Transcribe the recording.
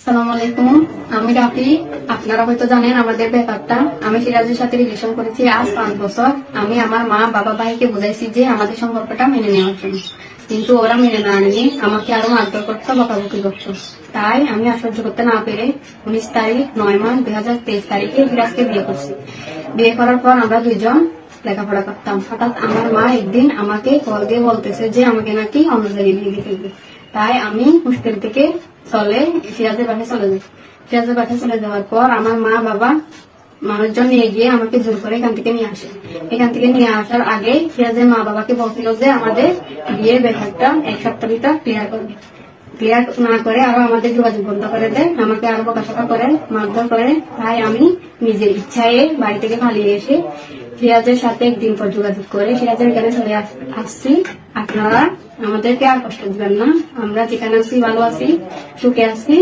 আসসালামু আলাইকুম, আমি রাফি। আপনারা হয়তো জানেন আমাদের ব্যাপারটা। আমি সিরাজের সাথে রিলেশন করেছি আজ 5 বছর। আমি আমার মা বাবা ভাইকে বুঝাইছি যে আমাদের সম্পর্কটা মেনে নেওয়ার জন্য, কিন্তু ওরা মেনে না নিয়ে আমাকে আরো মারধর করতো, বকাবকি করতো। তাই আমি আর সহ্য করতে না পেরে 19 তারিখ 9 মাস 2023 তারিখে সিরাজকে বিয়ে করছি। বিয়ে করার পর আমরা দুইজন লেখাপড়া করতাম। হঠাৎ আমার মা একদিন আমাকে কল দিয়ে বলতেছে যে আমাকে নাকি অন্য জায়গায় বিয়ে দিয়ে ফেলবে। তাই আমি হোস্টেল থেকে সিরাজের বাসায় চলে যাই। সিরাজের বাসায় চলে যাওয়ার পর আমার মা বাবা মানুষজন নিয়ে গিয়ে আমাকে জোর করে এখান থেকে নিয়ে আসে। এখান থেকে নিয়ে আসার আগে সিরাজের মা বাবাকে বলছিল যে আমাদের বিয়ের ব্যাপারটা 1 সপ্তাহ ভিতর ক্লিয়ার করবে। ক্লিয়ার না করে আরো আমাদের যোগাযোগ বন্ধ করে দেয়, আমাকে আরো বকাশকা করে, মারধর করে। তাই আমি নিজের ইচ্ছায় বাড়ি থেকে পালিয়ে এসে সিরাজের সাথে একদিন পর যোগাযোগ করে সিরাজের এখানে চলে আসছি। আপনারা আমাদেরকে আর কষ্ট দিবেন না, আমরা যেখানে আছি ভালো আছি, সুখে আছি।